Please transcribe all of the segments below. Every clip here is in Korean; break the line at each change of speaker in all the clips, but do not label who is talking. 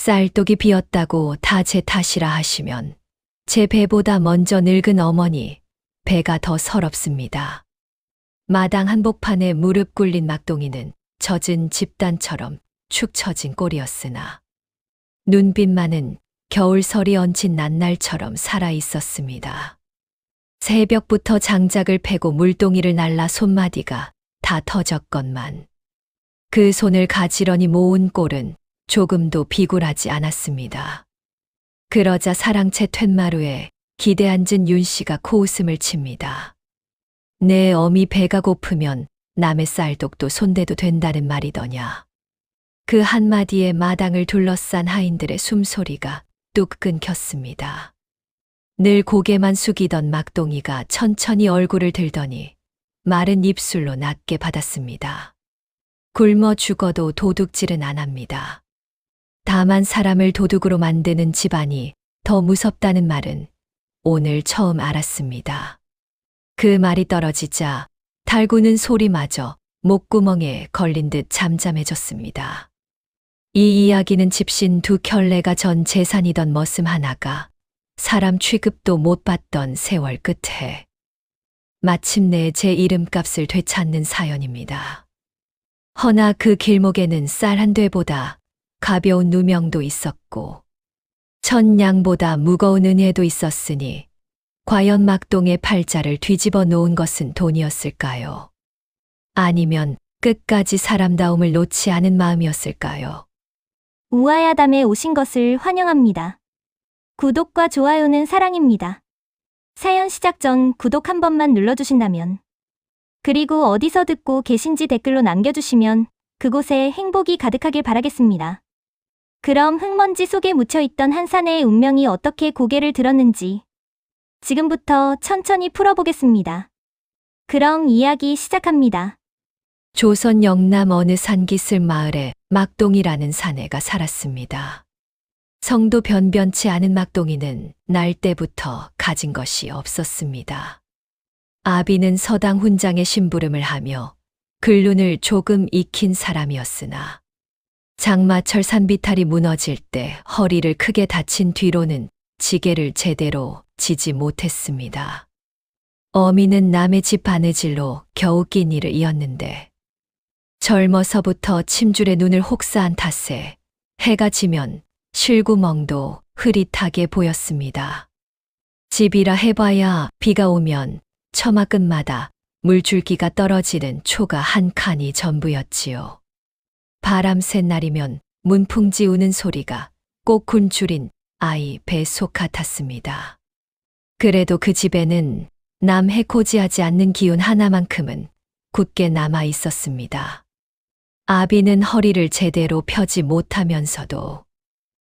쌀독이 비었다고 다 제 탓이라 하시면 제 배보다 먼저 늙은 어머니 배가 더 서럽습니다. 마당 한복판에 무릎 꿇린 막동이는 젖은 집단처럼 축 처진 꼴이었으나 눈빛만은 겨울설이 얹힌 낱날처럼 살아 있었습니다. 새벽부터 장작을 패고 물동이를 날라 손마디가 다 터졌건만 그 손을 가지런히 모은 꼴은 조금도 비굴하지 않았습니다. 그러자 사랑채 툇마루에 기대앉은 윤씨가 코웃음을 칩니다. 내 어미 배가 고프면 남의 쌀독도 손대도 된다는 말이더냐. 그 한마디에 마당을 둘러싼 하인들의 숨소리가 뚝 끊겼습니다. 늘 고개만 숙이던 막동이가 천천히 얼굴을 들더니 마른 입술로 낮게 받았습니다. 굶어 죽어도 도둑질은 안 합니다. 다만 사람을 도둑으로 만드는 집안이 더 무섭다는 말은 오늘 처음 알았습니다. 그 말이 떨어지자 달구는 소리마저 목구멍에 걸린 듯 잠잠해졌습니다. 이 이야기는 집신 두 켤레가 전 재산이던 머슴 하나가 사람 취급도 못 받던 세월 끝에 마침내 제 이름값을 되찾는 사연입니다. 허나 그 길목에는 쌀 한 되보다 가벼운 누명도 있었고 천냥보다 무거운 은혜도 있었으니 과연 막동의 팔자를 뒤집어 놓은 것은 돈이었을까요? 아니면 끝까지 사람다움을 놓지 않은 마음이었을까요?
우아야담에 오신 것을 환영합니다. 구독과 좋아요는 사랑입니다. 사연 시작 전 구독 한 번만 눌러주신다면, 그리고 어디서 듣고 계신지 댓글로 남겨주시면 그곳에 행복이 가득하길 바라겠습니다. 그럼 흙먼지 속에 묻혀있던 한 사내의 운명이 어떻게 고개를 들었는지 지금부터 천천히 풀어보겠습니다. 그럼 이야기 시작합니다.
조선 영남 어느 산기슭 마을에 막동이라는 사내가 살았습니다. 성도 변변치 않은 막동이는 날 때부터 가진 것이 없었습니다. 아비는 서당 훈장의 심부름을 하며 글눈을 조금 익힌 사람이었으나 장마철 산비탈이 무너질 때 허리를 크게 다친 뒤로는 지게를 제대로 지지 못했습니다. 어미는 남의 집 바느질로 겨우 끼니를 이었는데 젊어서부터 침줄에 눈을 혹사한 탓에 해가 지면 실구멍도 흐릿하게 보였습니다. 집이라 해봐야 비가 오면 처마 끝마다 물줄기가 떨어지는 초가 한 칸이 전부였지요. 바람 센 날이면 문풍지 우는 소리가 꼭 굶주린 아이 뱃속 같았습니다. 그래도 그 집에는 남 해코지하지 않는 기운 하나만큼은 굳게 남아 있었습니다. 아비는 허리를 제대로 펴지 못하면서도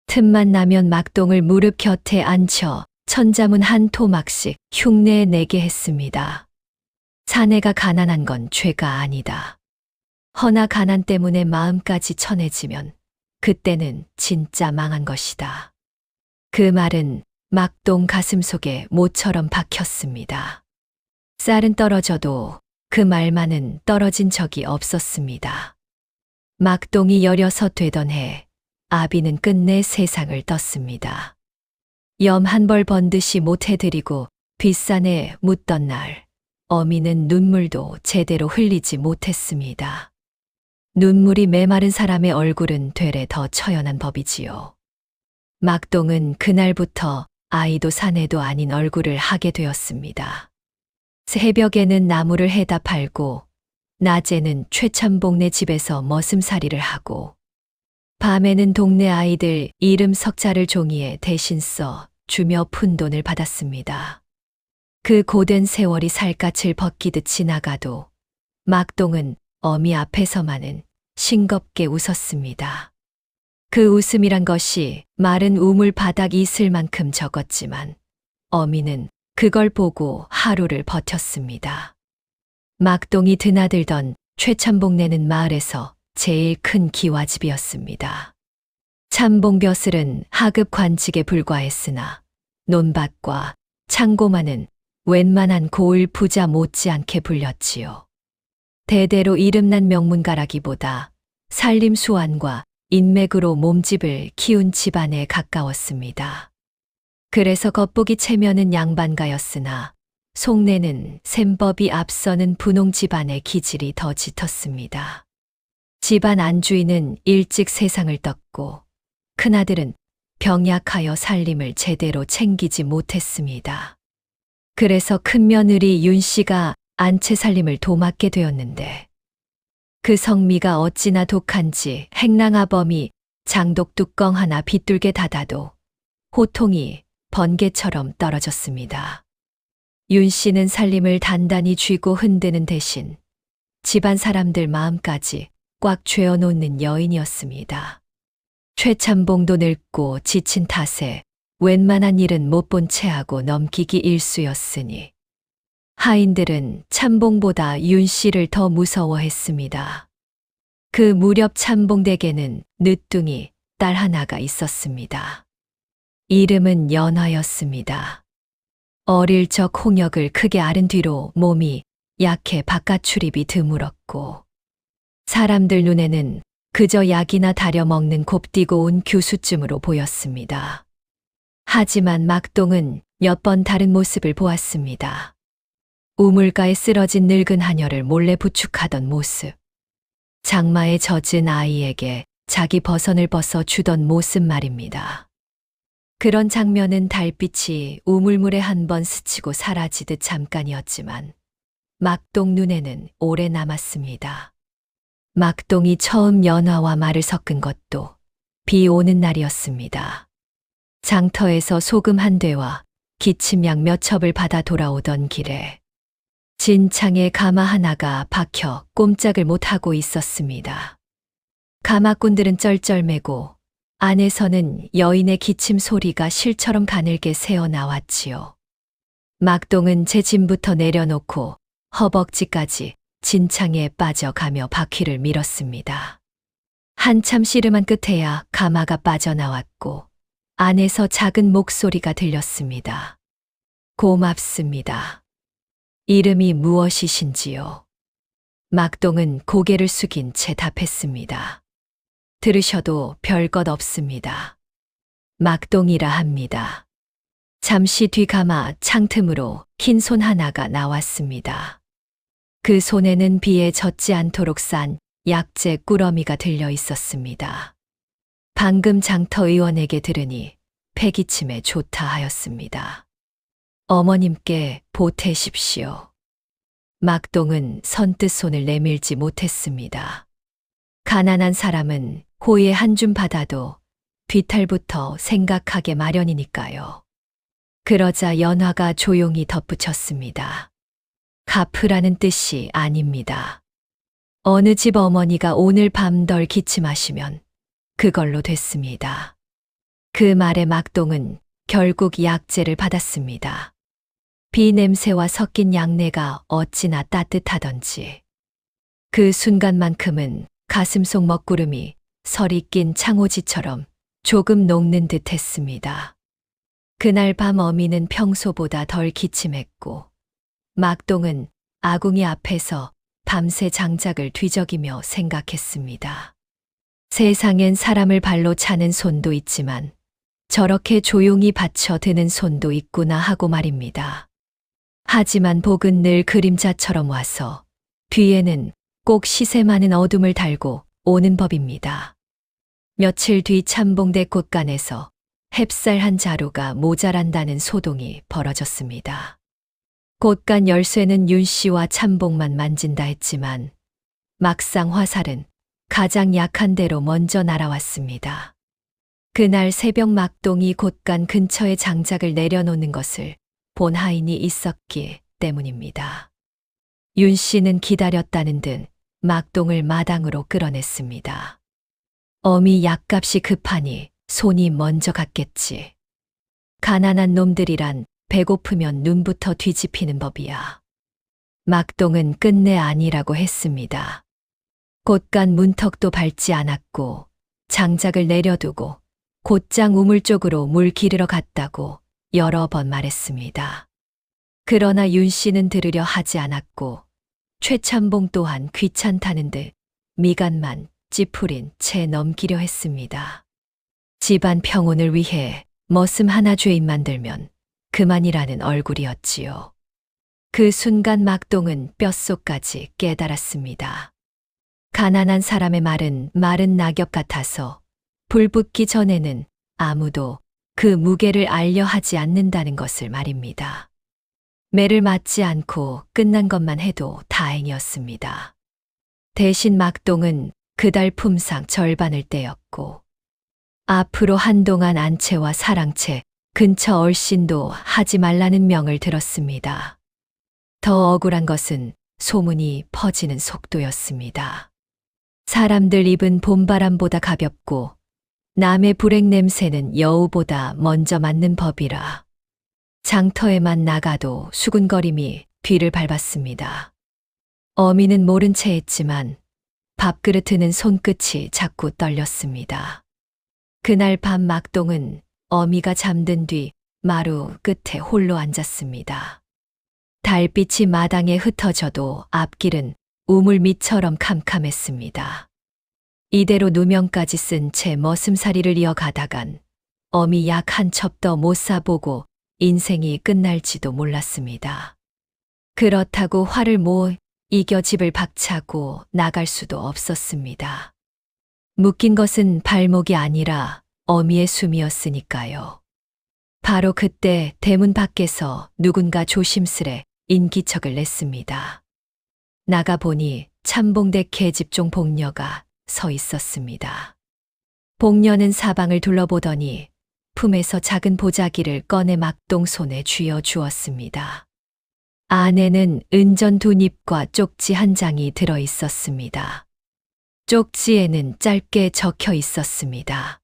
틈만 나면 막동을 무릎 곁에 앉혀 천자문 한 토막씩 흉내 내게 했습니다. 사내가 가난한 건 죄가 아니다. 허나 가난 때문에 마음까지 천해지면 그때는 진짜 망한 것이다. 그 말은 막동 가슴속에 모처럼 박혔습니다. 쌀은 떨어져도 그 말만은 떨어진 적이 없었습니다. 막동이 16 되던 해 아비는 끝내 세상을 떴습니다. 염 한 벌 번듯이 못해드리고 뒷산에 묻던 날 어미는 눈물도 제대로 흘리지 못했습니다. 눈물이 메마른 사람의 얼굴은 되레 더 처연한 법이지요. 막동은 그날부터 아이도 사내도 아닌 얼굴을 하게 되었습니다. 새벽에는 나무를 해다 팔고 낮에는 최참복네 집에서 머슴살이를 하고 밤에는 동네 아이들 이름 석자를 종이에 대신 써 주며 푼돈을 받았습니다. 그 고된 세월이 살갗을 벗기듯 지나가도 막동은 어미 앞에서만은 싱겁게 웃었습니다. 그 웃음이란 것이 마른 우물 바닥 이슬만큼 적었지만 어미는 그걸 보고 하루를 버텼습니다. 막동이 드나들던 최참복내는 마을에서 제일 큰 기와집이었습니다. 참봉벼슬은 하급 관직에 불과했으나 논밭과 창고만은 웬만한 고을 부자 못지않게 불렸지요. 대대로 이름난 명문가라기보다 살림 수완과 인맥으로 몸집을 키운 집안에 가까웠습니다. 그래서 겉보기 체면은 양반가였으나 속내는 셈법이 앞서는 분홍 집안의 기질이 더 짙었습니다. 집안 안주인은 일찍 세상을 떴고 큰아들은 병약하여 살림을 제대로 챙기지 못했습니다. 그래서 큰며느리 윤 씨가 안채 살림을 도맡게 되었는데 그 성미가 어찌나 독한지 행랑아범이 장독 뚜껑 하나 빗둘게 닫아도 호통이 번개처럼 떨어졌습니다. 윤 씨는 살림을 단단히 쥐고 흔드는 대신 집안 사람들 마음까지 꽉 죄어놓는 여인이었습니다. 최참봉도 늙고 지친 탓에 웬만한 일은 못 본 채하고 넘기기 일쑤였으니 하인들은 참봉보다 윤 씨를 더 무서워했습니다. 그 무렵 참봉 댁에는 늦둥이 딸 하나가 있었습니다. 이름은 연화였습니다. 어릴 적 홍역을 크게 앓은 뒤로 몸이 약해 바깥 출입이 드물었고 사람들 눈에는 그저 약이나 다려 먹는 곱디고 온 교수쯤으로 보였습니다. 하지만 막동은 몇 번 다른 모습을 보았습니다. 우물가에 쓰러진 늙은 하녀를 몰래 부축하던 모습. 장마에 젖은 아이에게 자기 버선을 벗어 주던 모습 말입니다. 그런 장면은 달빛이 우물물에 한 번 스치고 사라지듯 잠깐이었지만 막동 눈에는 오래 남았습니다. 막동이 처음 연화와 말을 섞은 것도 비 오는 날이었습니다. 장터에서 소금 한 대와 기침약 몇 첩을 받아 돌아오던 길에 진창에 가마 하나가 박혀 꼼짝을 못하고 있었습니다. 가마꾼들은 쩔쩔매고 안에서는 여인의 기침 소리가 실처럼 가늘게 새어 나왔지요. 막동은 제 짐부터 내려놓고 허벅지까지 진창에 빠져가며 바퀴를 밀었습니다. 한참 씨름한 끝에야 가마가 빠져나왔고 안에서 작은 목소리가 들렸습니다. 고맙습니다. 이름이 무엇이신지요? 막동은 고개를 숙인 채 답했습니다. 들으셔도 별것 없습니다. 막동이라 합니다. 잠시 뒤 가마 창틈으로 흰 손 하나가 나왔습니다. 그 손에는 비에 젖지 않도록 싼 약재 꾸러미가 들려 있었습니다. 방금 장터 의원에게 들으니 폐기침에 좋다 하였습니다. 어머님께 보태십시오. 막동은 선뜻 손을 내밀지 못했습니다. 가난한 사람은 호의 한 줌 받아도 뒤탈부터 생각하게 마련이니까요. 그러자 연화가 조용히 덧붙였습니다. 갚으라는 뜻이 아닙니다. 어느 집 어머니가 오늘 밤 덜 기침하시면 그걸로 됐습니다. 그 말에 막동은 결국 약재를 받았습니다. 비 냄새와 섞인 약내가 어찌나 따뜻하던지. 그 순간만큼은 가슴속 먹구름이 설이 낀 창호지처럼 조금 녹는 듯 했습니다. 그날 밤 어미는 평소보다 덜 기침했고 막동은 아궁이 앞에서 밤새 장작을 뒤적이며 생각했습니다. 세상엔 사람을 발로 차는 손도 있지만 저렇게 조용히 받쳐 드는 손도 있구나 하고 말입니다. 하지만 복은 늘 그림자처럼 와서 뒤에는 꼭 시세 많은 어둠을 달고 오는 법입니다. 며칠 뒤 참봉대 곳간에서 햅쌀 한 자루가 모자란다는 소동이 벌어졌습니다. 곳간 열쇠는 윤 씨와 참봉만 만진다 했지만 막상 화살은 가장 약한 대로 먼저 날아왔습니다. 그날 새벽 막동이 곳간 근처에 장작을 내려놓는 것을 본 하인이 있었기 때문입니다. 윤 씨는 기다렸다는 듯 막동을 마당으로 끌어냈습니다. 어미 약값이 급하니 손이 먼저 갔겠지. 가난한 놈들이란 배고프면 눈부터 뒤집히는 법이야. 막동은 끝내 아니라고 했습니다. 곳간 문턱도 밟지 않았고 장작을 내려두고 곧장 우물 쪽으로 물 기르러 갔다고 여러 번 말했습니다. 그러나 윤 씨는 들으려 하지 않았고 최참봉 또한 귀찮다는 듯 미간만 찌푸린 채 넘기려 했습니다. 집안 평온을 위해 머슴 하나 죄인 만들면 그만이라는 얼굴이었지요. 그 순간 막동은 뼛속까지 깨달았습니다. 가난한 사람의 말은 마른 낙엽 같아서 불붙기 전에는 아무도 그 무게를 알려 하지 않는다는 것을 말입니다. 매를 맞지 않고 끝난 것만 해도 다행이었습니다. 대신 막동은 그달 품상 절반을 떼었고 앞으로 한동안 안채와 사랑채, 근처 얼씬도 하지 말라는 명을 들었습니다. 더 억울한 것은 소문이 퍼지는 속도였습니다. 사람들 입은 봄바람보다 가볍고 남의 불행 냄새는 여우보다 먼저 맞는 법이라 장터에만 나가도 수군거림이 뒤를 밟았습니다. 어미는 모른 채 했지만 밥그릇 드는 손끝이 자꾸 떨렸습니다. 그날 밤 막동은 어미가 잠든 뒤 마루 끝에 홀로 앉았습니다. 달빛이 마당에 흩어져도 앞길은 우물밑처럼 캄캄했습니다. 이대로 누명까지 쓴 채 머슴살이를 이어가다간 어미 약 한 첩도 못 사보고 인생이 끝날지도 몰랐습니다. 그렇다고 화를 못 이겨 집을 박차고 나갈 수도 없었습니다. 묶인 것은 발목이 아니라 어미의 숨이었으니까요. 바로 그때 대문 밖에서 누군가 조심스레 인기척을 냈습니다. 나가보니 참봉대 계집종 복녀가 서 있었습니다. 복녀는 사방을 둘러보더니 품에서 작은 보자기를 꺼내 막동 손에 쥐어 주었습니다. 안에는 은전 2잎과 쪽지 한 장이 들어 있었습니다. 쪽지에는 짧게 적혀 있었습니다.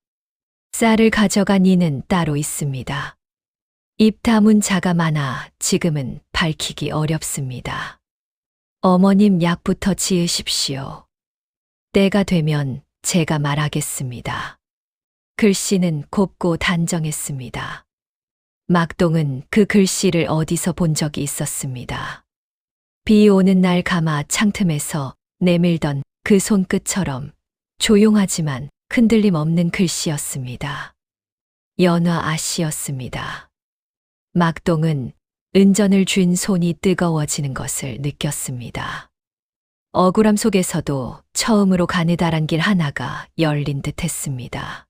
쌀을 가져간 이는 따로 있습니다. 입 다문 자가 많아 지금은 밝히기 어렵습니다. 어머님 약부터 지으십시오. 때가 되면 제가 말하겠습니다. 글씨는 곱고 단정했습니다. 막동은 그 글씨를 어디서 본 적이 있었습니다. 비 오는 날 가마 창틈에서 내밀던 그 손끝처럼 조용하지만 흔들림 없는 글씨였습니다. 연화 아씨였습니다. 막동은 은전을 쥔 손이 뜨거워지는 것을 느꼈습니다. 억울함 속에서도 처음으로 가느다란 길 하나가 열린 듯 했습니다.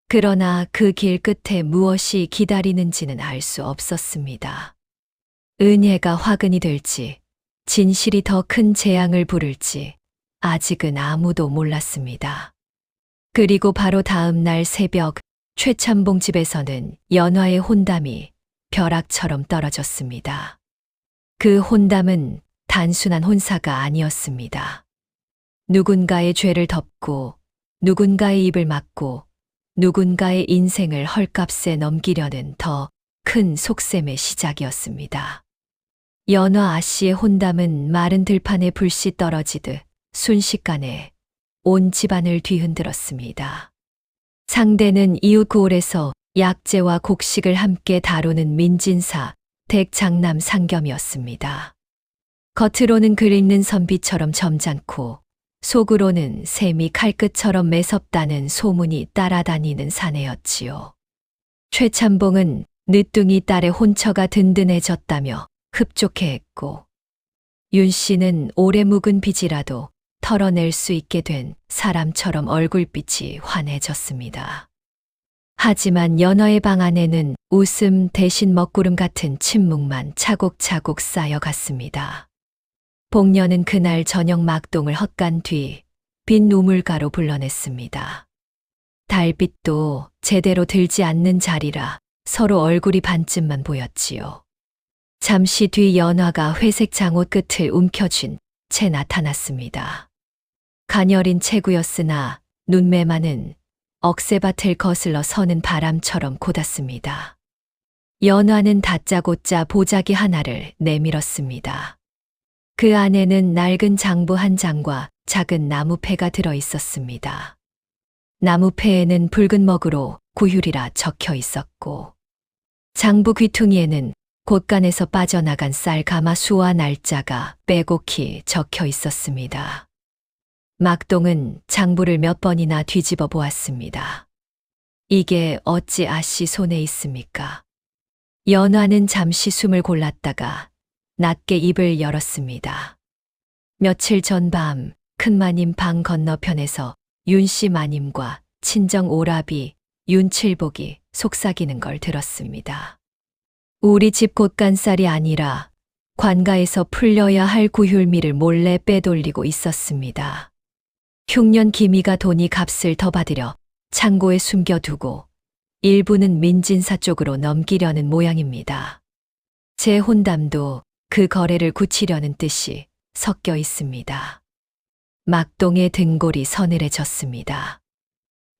그러나 그 길 끝에 무엇이 기다리는지는 알 수 없었습니다. 은혜가 화근이 될지, 진실이 더 큰 재앙을 부를지 아직은 아무도 몰랐습니다. 그리고 바로 다음 날 새벽 최참봉 집에서는 연화의 혼담이 벼락처럼 떨어졌습니다. 그 혼담은 단순한 혼사가 아니었습니다. 누군가의 죄를 덮고 누군가의 입을 막고 누군가의 인생을 헐값에 넘기려는 더 큰 속셈의 시작이었습니다. 연화 아씨의 혼담은 마른 들판에 불씨 떨어지듯 순식간에 온 집안을 뒤흔들었습니다. 상대는 이웃 고을에서 약재와 곡식을 함께 다루는 민진사 댁장남 상겸이었습니다. 겉으로는 글있는 선비처럼 점잖고 속으로는 샘이 칼끝처럼 매섭다는 소문이 따라다니는 사내였지요. 최참봉은 늦둥이 딸의 혼처가 든든해졌다며 흡족해했고 윤 씨는 오래 묵은 빚이라도 털어낼 수 있게 된 사람처럼 얼굴빛이 환해졌습니다. 하지만 연화의 방 안에는 웃음 대신 먹구름 같은 침묵만 차곡차곡 쌓여갔습니다. 복녀는 그날 저녁 막동을 헛간 뒤 빈 우물가로 불러냈습니다. 달빛도 제대로 들지 않는 자리라 서로 얼굴이 반쯤만 보였지요. 잠시 뒤 연화가 회색 장옷 끝을 움켜쥔 채 나타났습니다. 가녀린 체구였으나 눈매만은 억새밭을 거슬러 서는 바람처럼 고닫습니다. 연화는 다짜고짜 보자기 하나를 내밀었습니다. 그 안에는 낡은 장부 한 장과 작은 나무패가 들어 있었습니다. 나무패에는 붉은 먹으로 구휼이라 적혀 있었고 장부 귀퉁이에는 곳간에서 빠져나간 쌀 가마 수와 날짜가 빼곡히 적혀 있었습니다. 막동은 장부를 몇 번이나 뒤집어 보았습니다. 이게 어찌 아씨 손에 있습니까? 연화는 잠시 숨을 골랐다가 낮게 입을 열었습니다. 며칠 전 밤 큰마님 방 건너편에서 윤씨 마님과 친정 오라비 윤칠복이 속삭이는 걸 들었습니다. 우리 집 곳간살이 아니라 관가에서 풀려야 할 구휼미를 몰래 빼돌리고 있었습니다. 흉년 기미가 돈이 값을 더 받으려 창고에 숨겨두고 일부는 민진사 쪽으로 넘기려는 모양입니다. 제 혼담도 그 거래를 굳히려는 뜻이 섞여 있습니다. 막동의 등골이 서늘해졌습니다.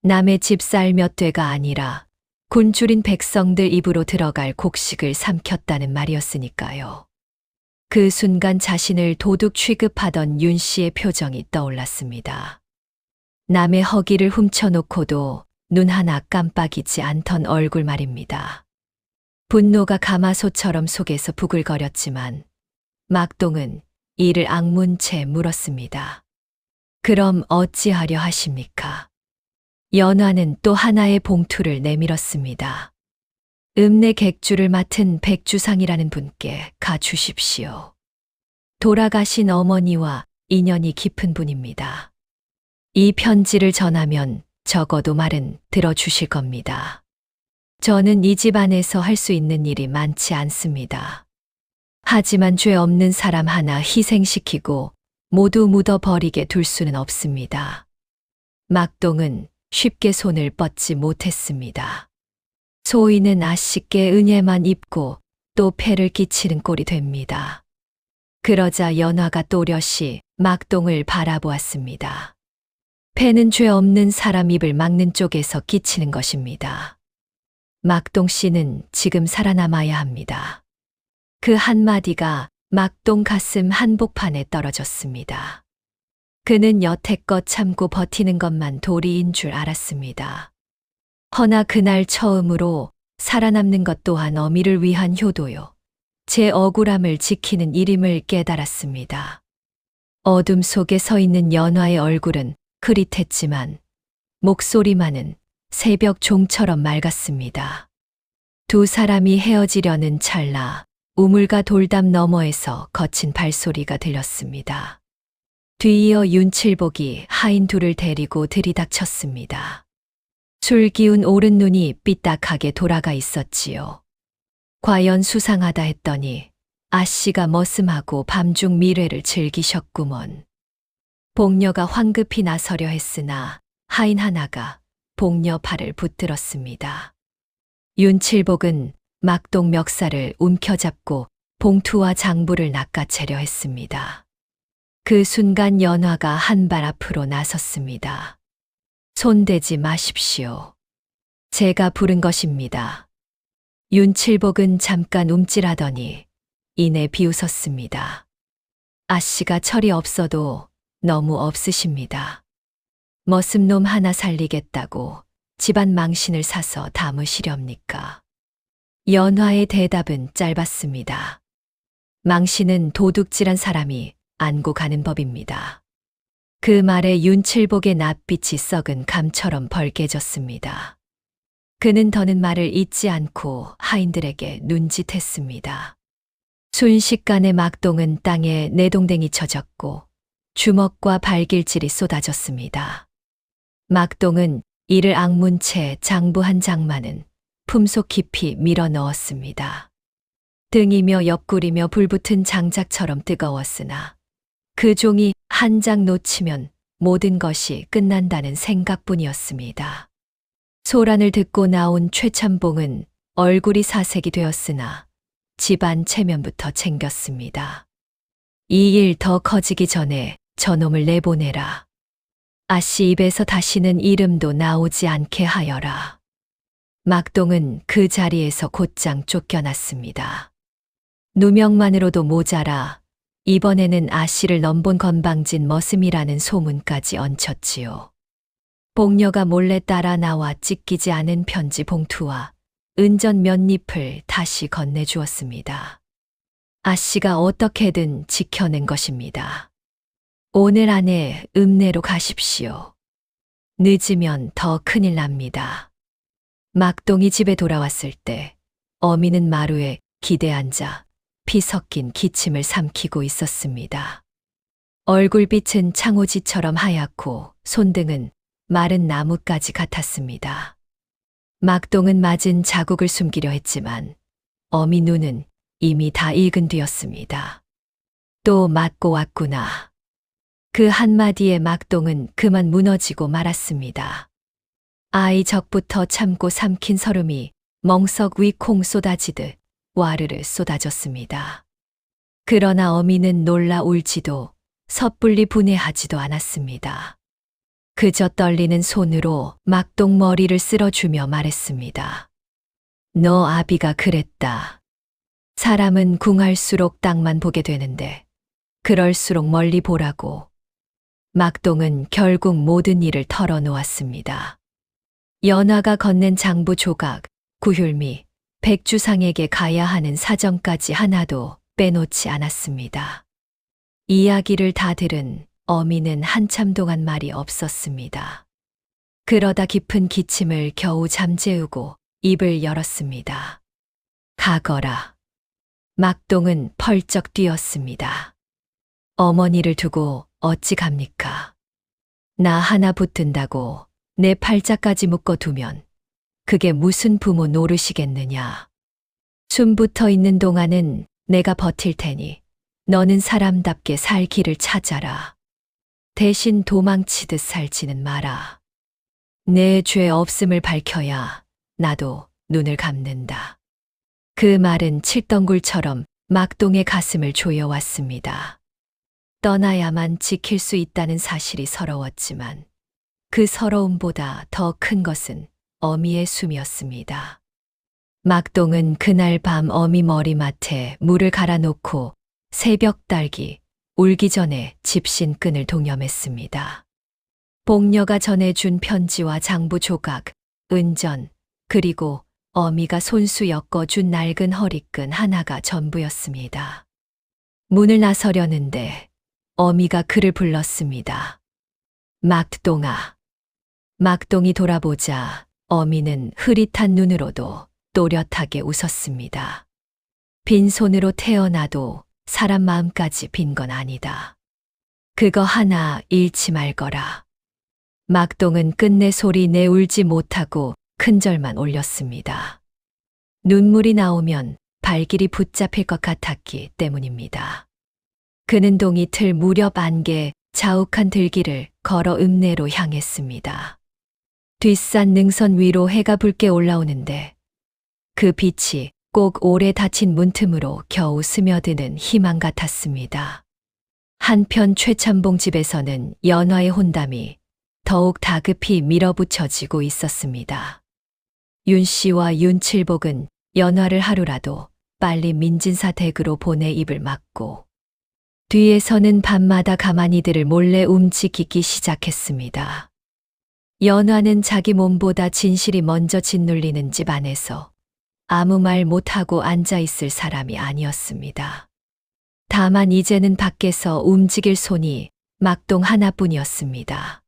남의 집 쌀 몇 되가 아니라 곤줄인 백성들 입으로 들어갈 곡식을 삼켰다는 말이었으니까요. 그 순간 자신을 도둑 취급하던 윤 씨의 표정이 떠올랐습니다. 남의 허기를 훔쳐놓고도 눈 하나 깜빡이지 않던 얼굴 말입니다. 분노가 가마솥처럼 속에서 부글거렸지만 막동은 이를 악문 채 물었습니다. 그럼 어찌하려 하십니까? 연화는 또 하나의 봉투를 내밀었습니다. 읍내 객주를 맡은 백주상이라는 분께 가주십시오. 돌아가신 어머니와 인연이 깊은 분입니다. 이 편지를 전하면 적어도 말은 들어주실 겁니다. 저는 이 집안에서 할 수 있는 일이 많지 않습니다. 하지만 죄 없는 사람 하나 희생시키고 모두 묻어버리게 둘 수는 없습니다. 막동은 쉽게 손을 뻗지 못했습니다. 소인은 아씨께 은혜만 입고 또 폐를 끼치는 꼴이 됩니다. 그러자 연화가 또렷이 막동을 바라보았습니다. 폐는 죄 없는 사람 입을 막는 쪽에서 끼치는 것입니다. 막동 씨는 지금 살아남아야 합니다. 그 한마디가 막동 가슴 한복판에 떨어졌습니다. 그는 여태껏 참고 버티는 것만 도리인 줄 알았습니다. 허나 그날 처음으로 살아남는 것 또한 어미를 위한 효도요. 제 억울함을 지키는 일임을 깨달았습니다. 어둠 속에 서 있는 연화의 얼굴은 흐릿했지만 목소리만은 새벽 종처럼 맑았습니다. 두 사람이 헤어지려는 찰나 우물가 돌담 너머에서 거친 발소리가 들렸습니다. 뒤이어 윤칠복이 하인 둘을 데리고 들이닥쳤습니다. 술 기운 오른 눈이 삐딱하게 돌아가 있었지요. 과연 수상하다 했더니 아씨가 머슴하고 밤중 미래를 즐기셨구먼. 복녀가 황급히 나서려 했으나 하인 하나가 복녀 팔을 붙들었습니다. 윤칠복은 막동 멱살을 움켜잡고 봉투와 장부를 낚아채려 했습니다. 그 순간 연화가 한 발 앞으로 나섰습니다. 손대지 마십시오. 제가 부른 것입니다. 윤칠복은 잠깐 움찔하더니 이내 비웃었습니다. 아씨가 철이 없어도 너무 없으십니다. 머슴놈 하나 살리겠다고 집안 망신을 사서 담으시렵니까? 연화의 대답은 짧았습니다. 망신은 도둑질한 사람이 안고 가는 법입니다. 그 말에 윤칠복의 낯빛이 썩은 감처럼 벌개졌습니다. 그는 더는 말을 잇지 않고 하인들에게 눈짓했습니다. 순식간에 막동은 땅에 내동댕이 쳐졌고 주먹과 발길질이 쏟아졌습니다. 막동은 이를 악문 채 장부 한 장만은 품속 깊이 밀어 넣었습니다. 등이며 옆구리며 불붙은 장작처럼 뜨거웠으나 그 종이 한 장 놓치면 모든 것이 끝난다는 생각뿐이었습니다. 소란을 듣고 나온 최참봉은 얼굴이 사색이 되었으나 집안 체면부터 챙겼습니다. 이 일 더 커지기 전에 저놈을 내보내라. 아씨 입에서 다시는 이름도 나오지 않게 하여라. 막동은 그 자리에서 곧장 쫓겨났습니다. 누명만으로도 모자라 이번에는 아씨를 넘본 건방진 머슴이라는 소문까지 얹혔지요. 복녀가 몰래 따라 나와 찢기지 않은 편지 봉투와 은전 몇 잎을 다시 건네주었습니다. 아씨가 어떻게든 지켜낸 것입니다. 오늘 안에 읍내로 가십시오. 늦으면 더 큰일 납니다. 막동이 집에 돌아왔을 때 어미는 마루에 기대 앉아 피 섞인 기침을 삼키고 있었습니다. 얼굴빛은 창호지처럼 하얗고 손등은 마른 나뭇가지 같았습니다. 막동은 맞은 자국을 숨기려 했지만 어미 눈은 이미 다 익은 뒤였습니다. 또 맞고 왔구나. 그 한마디에 막동은 그만 무너지고 말았습니다. 아이 적부터 참고 삼킨 설움이 멍석 위 콩 쏟아지듯 와르르 쏟아졌습니다. 그러나 어미는 놀라 울지도 섣불리 분해하지도 않았습니다. 그저 떨리는 손으로 막동 머리를 쓸어주며 말했습니다. 너 아비가 그랬다. 사람은 궁할수록 땅만 보게 되는데 그럴수록 멀리 보라고. 막동은 결국 모든 일을 털어놓았습니다. 연화가 건넨 장부 조각, 구휼미, 백주상에게 가야 하는 사정까지 하나도 빼놓지 않았습니다. 이야기를 다 들은 어미는 한참 동안 말이 없었습니다. 그러다 깊은 기침을 겨우 잠재우고 입을 열었습니다. 가거라. 막동은 펄쩍 뛰었습니다. 어머니를 두고 어찌 갑니까? 나 하나 붙든다고 내 팔자까지 묶어두면 그게 무슨 부모 노릇이겠느냐. 숨 붙어 있는 동안은 내가 버틸 테니 너는 사람답게 살 길을 찾아라. 대신 도망치듯 살지는 마라. 내 죄 없음을 밝혀야 나도 눈을 감는다. 그 말은 칠덩굴처럼 막동의 가슴을 조여왔습니다. 떠나야만 지킬 수 있다는 사실이 서러웠지만 그 서러움보다 더 큰 것은 어미의 숨이었습니다. 막동은 그날 밤 어미 머리맡에 물을 갈아놓고 새벽 딸기 울기 전에 집신 끈을 동염했습니다. 복녀가 전해준 편지와 장부 조각, 은전, 그리고 어미가 손수 엮어준 낡은 허리끈 하나가 전부였습니다. 문을 나서려는데 어미가 그를 불렀습니다. 막동아. 막동이 돌아보자 어미는 흐릿한 눈으로도 또렷하게 웃었습니다. 빈손으로 태어나도 사람 마음까지 빈 건 아니다. 그거 하나 잃지 말거라. 막동은 끝내 소리 내 울지 못하고 큰절만 올렸습니다. 눈물이 나오면 발길이 붙잡힐 것 같았기 때문입니다. 그는 동이 틀 무렵 안개 자욱한 들길을 걸어 읍내로 향했습니다. 뒷산 능선 위로 해가 붉게 올라오는데 그 빛이 꼭 오래 닫힌 문틈으로 겨우 스며드는 희망 같았습니다. 한편 최참봉 집에서는 연화의 혼담이 더욱 다급히 밀어붙여지고 있었습니다. 윤 씨와 윤칠복은 연화를 하루라도 빨리 민진사 댁으로 보내 입을 막고 뒤에서는 밤마다 가만히들을 몰래 움직이기 시작했습니다. 연화는 자기 몸보다 진실이 먼저 짓눌리는 집 안에서 아무 말 못하고 앉아있을 사람이 아니었습니다. 다만 이제는 밖에서 움직일 손이 막동 하나뿐이었습니다.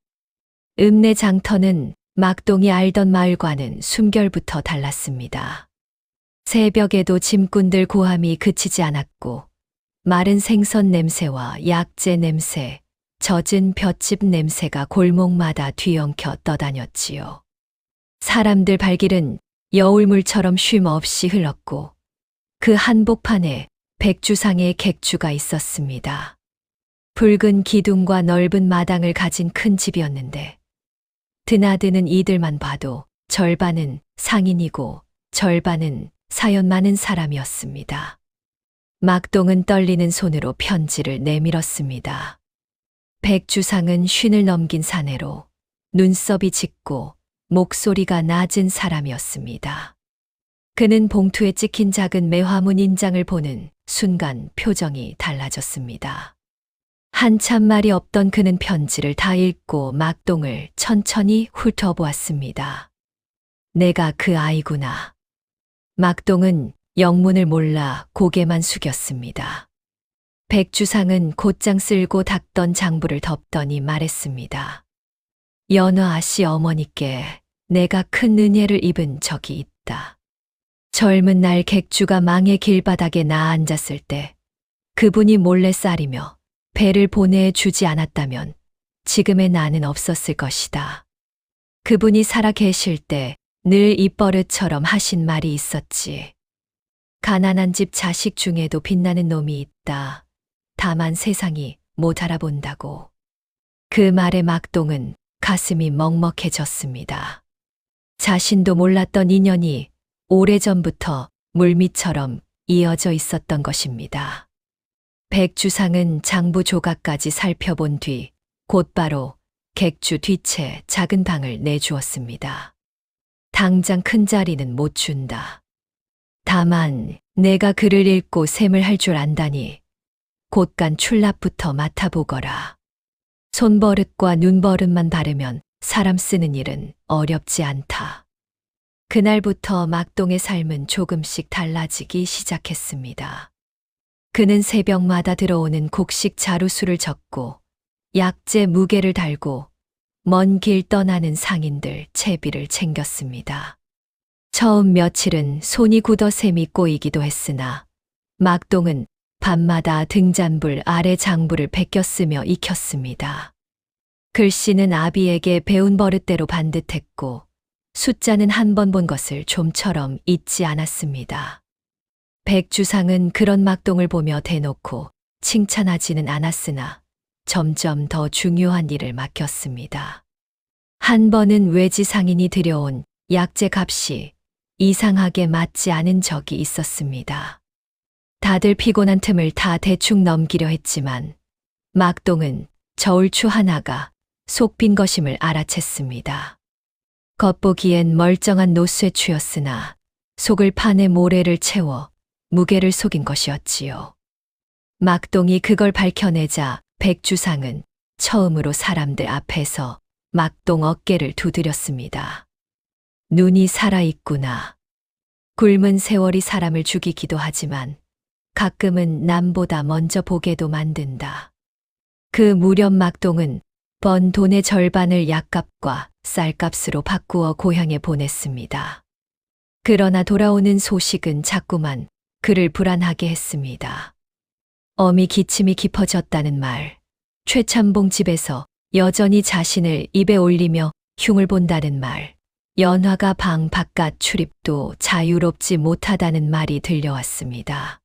읍내 장터는 막동이 알던 마을과는 숨결부터 달랐습니다. 새벽에도 짐꾼들 고함이 그치지 않았고 마른 생선 냄새와 약재 냄새, 젖은 볏짚 냄새가 골목마다 뒤엉켜 떠다녔지요. 사람들 발길은 여울물처럼 쉼 없이 흘렀고 그 한복판에 백주상의 객주가 있었습니다. 붉은 기둥과 넓은 마당을 가진 큰 집이었는데 드나드는 이들만 봐도 절반은 상인이고 절반은 사연 많은 사람이었습니다. 막동은 떨리는 손으로 편지를 내밀었습니다. 백주상은 쉰을 넘긴 사내로 눈썹이 짙고 목소리가 낮은 사람이었습니다. 그는 봉투에 찍힌 작은 매화문 인장을 보는 순간 표정이 달라졌습니다. 한참 말이 없던 그는 편지를 다 읽고 막동을 천천히 훑어보았습니다. 내가 그 아이구나. 막동은 영문을 몰라 고개만 숙였습니다. 백주상은 곧장 쓸고 닦던 장부를 덮더니 말했습니다. 연화 씨 어머니께 내가 큰 은혜를 입은 적이 있다. 젊은 날 객주가 망의 길바닥에 나 앉았을 때 그분이 몰래 쌀이며 배를 보내주지 않았다면 지금의 나는 없었을 것이다. 그분이 살아 계실 때 늘 입버릇처럼 하신 말이 있었지. 가난한 집 자식 중에도 빛나는 놈이 있다. 다만 세상이 못 알아본다고. 그 말에 막동은 가슴이 먹먹해졌습니다. 자신도 몰랐던 인연이 오래전부터 물밑처럼 이어져 있었던 것입니다. 백주상은 장부 조각까지 살펴본 뒤 곧바로 객주 뒷채 작은 방을 내주었습니다. 당장 큰 자리는 못 준다. 다만 내가 글을 읽고 셈을 할 줄 안다니 곧간 출납부터 맡아보거라. 손버릇과 눈버릇만 바르면 사람 쓰는 일은 어렵지 않다. 그날부터 막동의 삶은 조금씩 달라지기 시작했습니다. 그는 새벽마다 들어오는 곡식 자루수를 적고 약재 무게를 달고 먼 길 떠나는 상인들 채비를 챙겼습니다. 처음 며칠은 손이 굳어 셈이 꼬이기도 했으나 막동은 밤마다 등잔불 아래 장부를 베껴쓰며 익혔습니다. 글씨는 아비에게 배운 버릇대로 반듯했고 숫자는 한 번 본 것을 좀처럼 잊지 않았습니다. 백주상은 그런 막동을 보며 대놓고 칭찬하지는 않았으나 점점 더 중요한 일을 맡겼습니다. 한 번은 외지 상인이 들여온 약재 값이 이상하게 맞지 않은 적이 있었습니다. 다들 피곤한 틈을 다 대충 넘기려 했지만 막동은 저울추 하나가 속 빈 것임을 알아챘습니다. 겉보기엔 멀쩡한 노쇠추였으나 속을 판에 모래를 채워 무게를 속인 것이었지요. 막동이 그걸 밝혀내자 백주상은 처음으로 사람들 앞에서 막동 어깨를 두드렸습니다. 눈이 살아있구나. 굶은 세월이 사람을 죽이기도 하지만 가끔은 남보다 먼저 보게도 만든다. 그 무렵 막동은 번 돈의 절반을 약값과 쌀값으로 바꾸어 고향에 보냈습니다. 그러나 돌아오는 소식은 자꾸만 그를 불안하게 했습니다. 어미 기침이 깊어졌다는 말, 최참봉 집에서 여전히 자신을 입에 올리며 흉을 본다는 말, 연화가 방 바깥 출입도 자유롭지 못하다는 말이 들려왔습니다.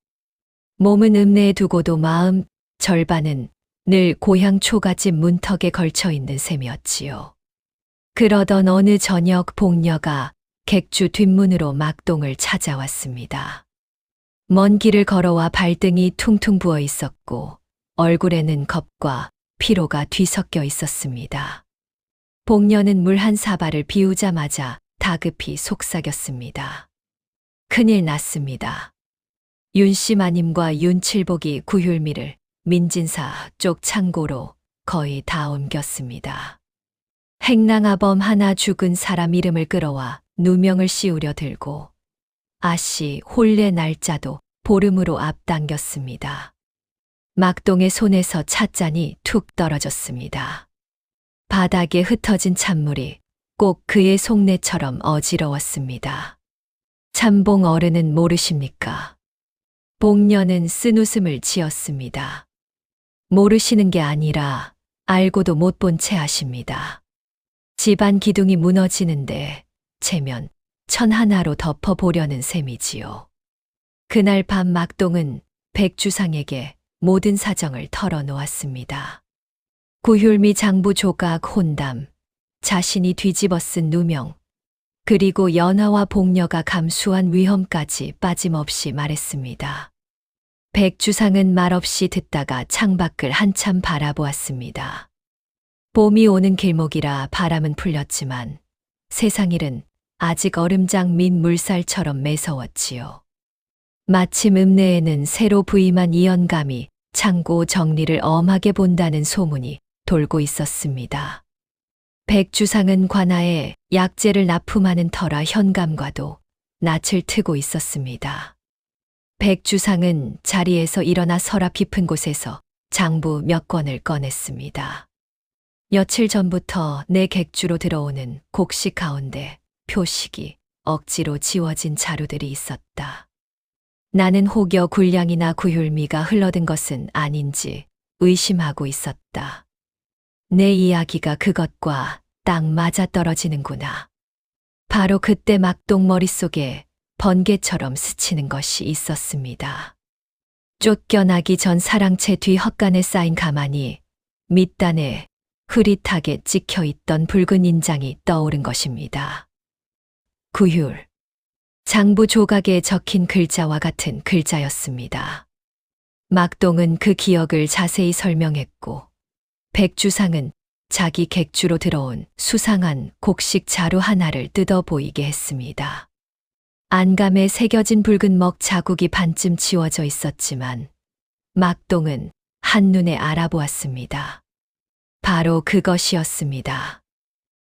몸은 읍내에 두고도 마음 절반은 늘 고향 초가집 문턱에 걸쳐 있는 셈이었지요. 그러던 어느 저녁 복녀가 객주 뒷문으로 막동을 찾아왔습니다. 먼 길을 걸어와 발등이 퉁퉁 부어 있었고 얼굴에는 겁과 피로가 뒤섞여 있었습니다. 복녀는 물 한 사발을 비우자마자 다급히 속삭였습니다. 큰일 났습니다. 윤씨 마님과 윤칠복이 구휼미를 민진사 쪽 창고로 거의 다 옮겼습니다. 행랑아범 하나 죽은 사람 이름을 끌어와 누명을 씌우려 들고 아씨 혼례 날짜도 보름으로 앞당겼습니다. 막동의 손에서 찻잔이 툭 떨어졌습니다. 바닥에 흩어진 찬물이 꼭 그의 속내처럼 어지러웠습니다. 참봉 어른은 모르십니까? 복녀는 쓴웃음을 지었습니다. 모르시는 게 아니라 알고도 못 본 채 하십니다. 집안 기둥이 무너지는데 체면 천 하나로 덮어보려는 셈이지요. 그날 밤 막동은 백주상에게 모든 사정을 털어놓았습니다. 구휼미 장부 조각 혼담, 자신이 뒤집어 쓴 누명, 그리고 연하와 복녀가 감수한 위험까지 빠짐없이 말했습니다. 백주상은 말없이 듣다가 창밖을 한참 바라보았습니다. 봄이 오는 길목이라 바람은 풀렸지만 세상일은 아직 얼음장 민 물살처럼 매서웠지요. 마침 읍내에는 새로 부임한 이연감이 창고 정리를 엄하게 본다는 소문이 돌고 있었습니다. 백주상은 관아에 약재를 납품하는 터라 현감과도 낯을 트고 있었습니다. 백주상은 자리에서 일어나 서랍 깊은 곳에서 장부 몇 권을 꺼냈습니다. 며칠 전부터 내 객주로 들어오는 곡식 가운데 표식이 억지로 지워진 자루들이 있었다. 나는 혹여 굴량이나 구휼미가 흘러든 것은 아닌지 의심하고 있었다. 내 이야기가 그것과 딱 맞아떨어지는구나. 바로 그때 막동 머릿속에 번개처럼 스치는 것이 있었습니다. 쫓겨나기 전 사랑채 뒤 헛간에 쌓인 가마니 밑단에 흐릿하게 찍혀있던 붉은 인장이 떠오른 것입니다. 구휼. 장부 조각에 적힌 글자와 같은 글자였습니다. 막동은 그 기억을 자세히 설명했고 백주상은 자기 객주로 들어온 수상한 곡식 자루 하나를 뜯어 보이게 했습니다. 안감에 새겨진 붉은 먹 자국이 반쯤 지워져 있었지만 막동은 한눈에 알아보았습니다. 바로 그것이었습니다.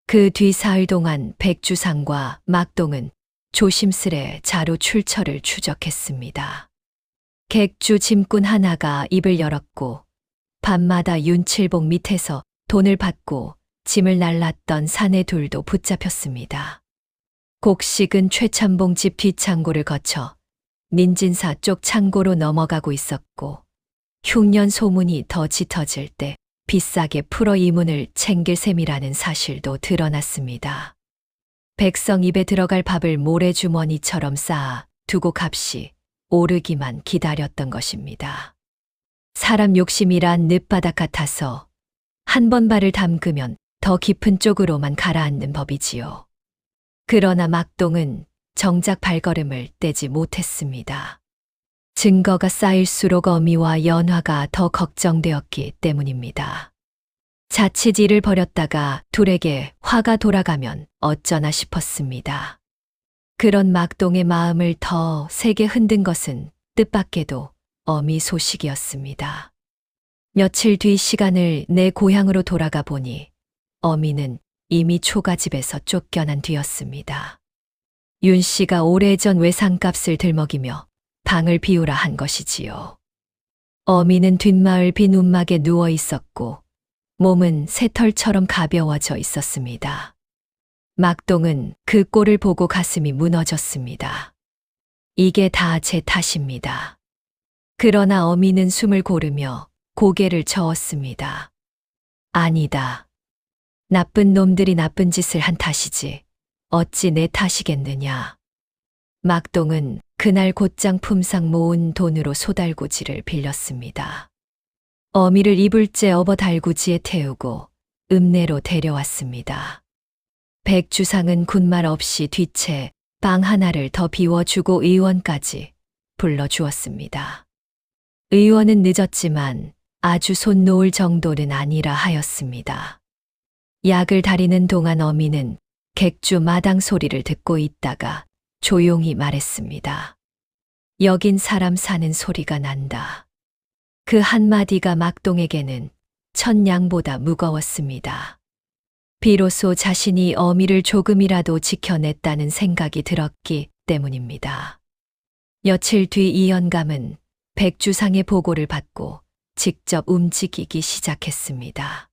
그 뒤 사흘 동안 백주상과 막동은 조심스레 자루 출처를 추적했습니다. 객주 짐꾼 하나가 입을 열었고 밤마다 윤칠복 밑에서 돈을 받고 짐을 날랐던 사내 둘도 붙잡혔습니다. 곡식은 최참봉 집 뒷창고를 거쳐 민진사 쪽 창고로 넘어가고 있었고 흉년 소문이 더 짙어질 때 비싸게 풀어 이문을 챙길 셈이라는 사실도 드러났습니다. 백성 입에 들어갈 밥을 모래주머니처럼 쌓아 두고 값이 오르기만 기다렸던 것입니다. 사람 욕심이란 늦바닥 같아서 한 번 발을 담그면 더 깊은 쪽으로만 가라앉는 법이지요. 그러나 막동은 정작 발걸음을 떼지 못했습니다. 증거가 쌓일수록 어미와 연화가 더 걱정되었기 때문입니다. 자칫 이를 버렸다가 둘에게 화가 돌아가면 어쩌나 싶었습니다. 그런 막동의 마음을 더 세게 흔든 것은 뜻밖에도 어미 소식이었습니다. 며칠 뒤 시간을 내 고향으로 돌아가 보니 어미는 이미 초가집에서 쫓겨난 뒤였습니다. 윤 씨가 오래전 외상값을 들먹이며 방을 비우라 한 것이지요. 어미는 뒷마을 빈 움막에 누워 있었고 몸은 새털처럼 가벼워져 있었습니다. 막동은 그 꼴을 보고 가슴이 무너졌습니다. 이게 다 제 탓입니다. 그러나 어미는 숨을 고르며 고개를 저었습니다. 아니다. 나쁜 놈들이 나쁜 짓을 한 탓이지 어찌 내 탓이겠느냐. 막동은 그날 곧장 품상 모은 돈으로 소달구지를 빌렸습니다. 어미를 이불째 업어 달구지에 태우고 읍내로 데려왔습니다. 백주상은 군말 없이 뒤채 방 하나를 더 비워주고 의원까지 불러주었습니다. 의원은 늦었지만 아주 손 놓을 정도는 아니라 하였습니다. 약을 다리는 동안 어미는 객주 마당 소리를 듣고 있다가 조용히 말했습니다. 여긴 사람 사는 소리가 난다. 그 한마디가 막동에게는 천냥보다 무거웠습니다. 비로소 자신이 어미를 조금이라도 지켜냈다는 생각이 들었기 때문입니다. 며칠 뒤 이 영감은 백주상의 보고를 받고 직접 움직이기 시작했습니다.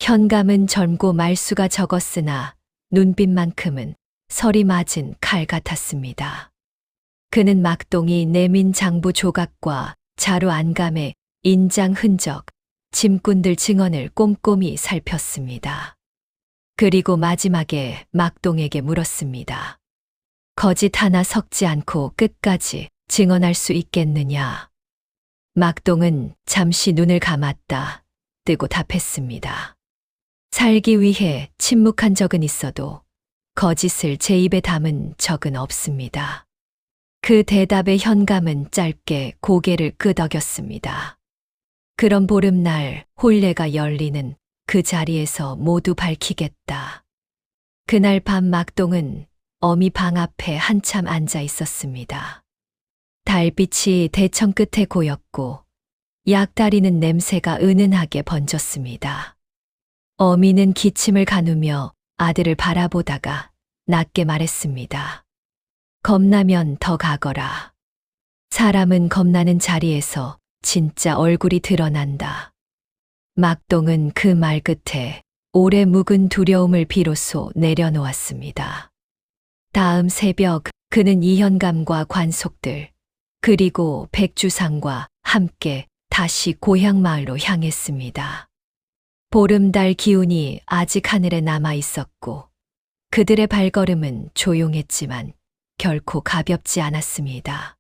현감은 젊고 말수가 적었으나 눈빛만큼은 설이 맞은 칼 같았습니다. 그는 막동이 내민 장부 조각과 자루 안감의 인장 흔적, 짐꾼들 증언을 꼼꼼히 살폈습니다. 그리고 마지막에 막동에게 물었습니다. 거짓 하나 섞지 않고 끝까지 증언할 수 있겠느냐? 막동은 잠시 눈을 감았다 뜨고 답했습니다. 살기 위해 침묵한 적은 있어도 거짓을 제 입에 담은 적은 없습니다. 그 대답에 현감은 짧게 고개를 끄덕였습니다. 그런 보름날 혼례가 열리는 그 자리에서 모두 밝히겠다. 그날 밤 막동은 어미 방 앞에 한참 앉아 있었습니다. 달빛이 대청 끝에 고였고 약다리는 냄새가 은은하게 번졌습니다. 어미는 기침을 가누며 아들을 바라보다가 낮게 말했습니다. 겁나면 더 가거라. 사람은 겁나는 자리에서 진짜 얼굴이 드러난다. 막동은 그 말 끝에 오래 묵은 두려움을 비로소 내려놓았습니다. 다음 새벽 그는 이현감과 관속들 그리고 백주상과 함께 다시 고향 마을로 향했습니다. 보름달 기운이 아직 하늘에 남아 있었고 그들의 발걸음은 조용했지만 결코 가볍지 않았습니다.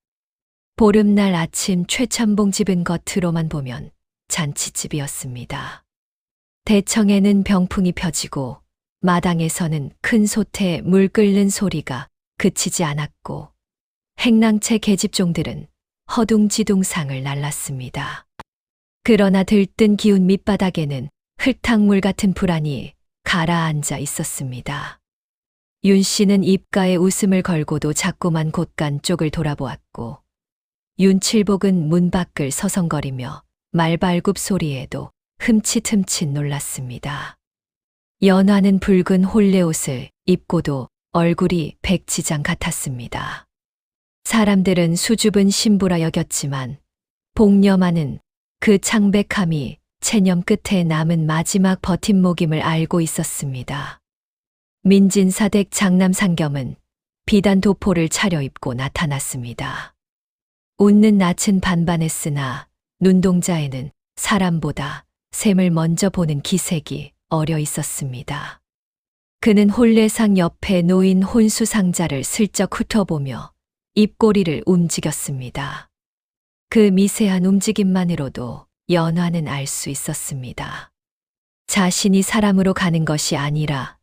보름날 아침 최참봉 집은 겉으로만 보면 잔치집이었습니다. 대청에는 병풍이 펴지고 마당에서는 큰 솥에 물 끓는 소리가 그치지 않았고 행랑채 계집종들은 허둥지둥상을 날랐습니다. 그러나 들뜬 기운 밑바닥에는 흙탕물 같은 불안이 가라앉아 있었습니다. 윤 씨는 입가에 웃음을 걸고도 자꾸만 곳간 쪽을 돌아보았고 윤칠복은 문 밖을 서성거리며 말발굽 소리에도 흠칫흠칫 놀랐습니다. 연화는 붉은 혼례옷을 입고도 얼굴이 백지장 같았습니다. 사람들은 수줍은 신부라 여겼지만 복녀만은 그 창백함이 체념 끝에 남은 마지막 버팀목임을 알고 있었습니다. 민진사댁 장남상겸은 비단 도포를 차려입고 나타났습니다. 웃는 낯은 반반했으나 눈동자에는 사람보다 샘을 먼저 보는 기색이 어려 있었습니다. 그는 혼례상 옆에 놓인 혼수 상자를 슬쩍 훑어보며 입꼬리를 움직였습니다. 그 미세한 움직임만으로도 연화는 알 수 있었습니다. 자신이 사람으로 가는 것이 아니라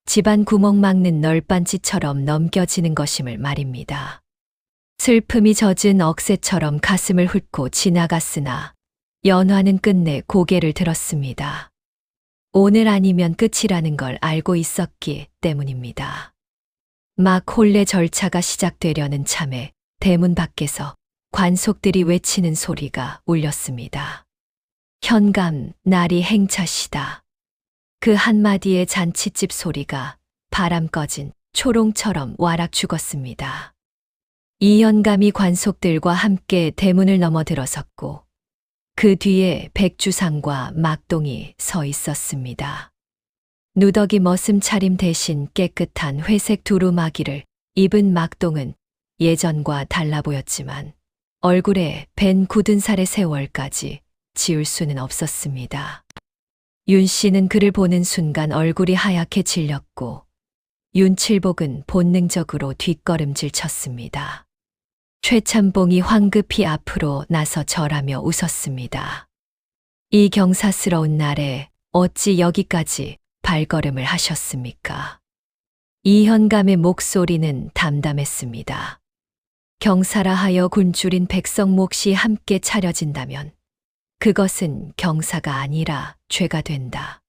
집안 구멍 막는 널빤지처럼 넘겨지는 것임을 말입니다. 슬픔이 젖은 억새처럼 가슴을 훑고 지나갔으나 연화는 끝내 고개를 들었습니다. 오늘 아니면 끝이라는 걸 알고 있었기 때문입니다. 막 혼례 절차가 시작되려는 참에 대문 밖에서 관속들이 외치는 소리가 울렸습니다. 현감, 날이 행차시다. 그 한마디의 잔치집 소리가 바람 꺼진 초롱처럼 와락 죽었습니다. 이현감이 관속들과 함께 대문을 넘어 들어섰고 그 뒤에 백주상과 막동이 서 있었습니다. 누더기 머슴 차림 대신 깨끗한 회색 두루마기를 입은 막동은 예전과 달라 보였지만 얼굴에 밴 굳은 살의 세월까지 지울 수는 없었습니다. 윤 씨는 그를 보는 순간 얼굴이 하얗게 질렸고 윤칠복은 본능적으로 뒷걸음질 쳤습니다. 최참봉이 황급히 앞으로 나서 절하며 웃었습니다. 이 경사스러운 날에 어찌 여기까지 발걸음을 하셨습니까? 이현감의 목소리는 담담했습니다. 경사라 하여 굶주린 백성 몫이 함께 차려진다면 그것은 경사가 아니라 죄가 된다.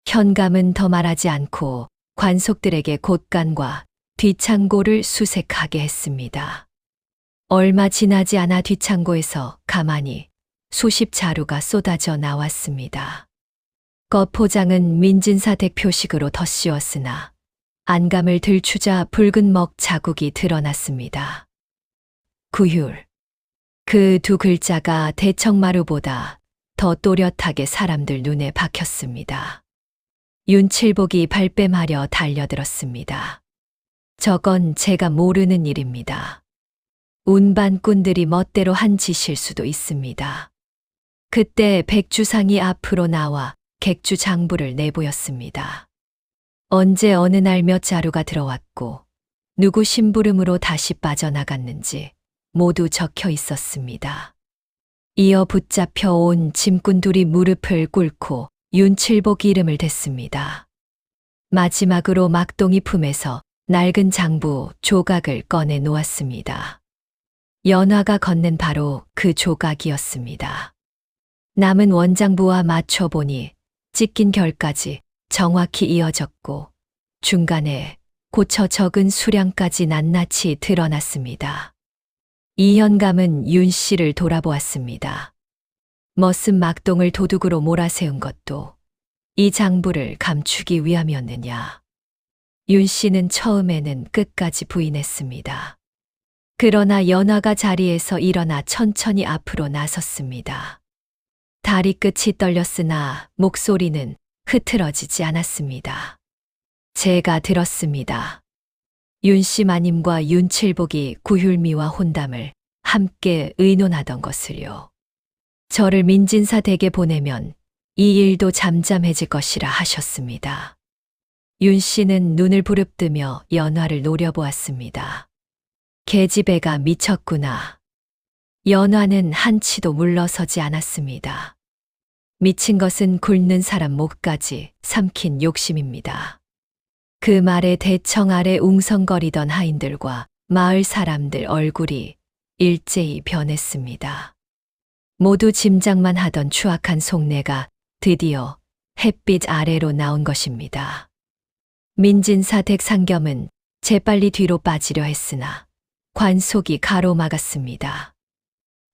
현감은 더 말하지 않고 관속들에게 곳간과 뒷창고를 수색하게 했습니다. 얼마 지나지 않아 뒷창고에서 가만히 수십 자루가 쏟아져 나왔습니다. 겉포장은 민진사댁 표식으로 덧씌웠으나 안감을 들추자 붉은 먹 자국이 드러났습니다. 구휼. 그 두 글자가 대청마루보다 더 또렷하게 사람들 눈에 박혔습니다. 윤칠복이 발뺌하려 달려들었습니다. 저건 제가 모르는 일입니다. 운반꾼들이 멋대로 한 짓일 수도 있습니다. 그때 백주상이 앞으로 나와 객주 장부를 내보였습니다. 언제 어느 날 몇 자루가 들어왔고 누구 심부름으로 다시 빠져나갔는지 모두 적혀 있었습니다. 이어 붙잡혀 온 짐꾼 둘이 무릎을 꿇고 윤칠복 이름을 댔습니다. 마지막으로 막동이 품에서 낡은 장부 조각을 꺼내 놓았습니다. 연화가 건넨 바로 그 조각이었습니다. 남은 원장부와 맞춰보니 찢긴 결까지 정확히 이어졌고 중간에 고쳐 적은 수량까지 낱낱이 드러났습니다. 이현감은 윤 씨를 돌아보았습니다. 머슴 막동을 도둑으로 몰아세운 것도 이 장부를 감추기 위함이었느냐. 윤 씨는 처음에는 끝까지 부인했습니다. 그러나 연화가 자리에서 일어나 천천히 앞으로 나섰습니다. 다리 끝이 떨렸으나 목소리는 흐트러지지 않았습니다. 제가 들었습니다. 윤씨 마님과 윤칠복이 구휼미와 혼담을 함께 의논하던 것을요. 저를 민진사 댁에 보내면 이 일도 잠잠해질 것이라 하셨습니다. 윤씨는 눈을 부릅뜨며 연화를 노려보았습니다. 계집애가 미쳤구나. 연화는 한치도 물러서지 않았습니다. 미친 것은 굶는 사람 목까지 삼킨 욕심입니다. 그 말에 대청 아래 웅성거리던 하인들과 마을 사람들 얼굴이 일제히 변했습니다. 모두 짐작만 하던 추악한 속내가 드디어 햇빛 아래로 나온 것입니다. 민진사 댁 상겸은 재빨리 뒤로 빠지려 했으나 관속이 가로막았습니다.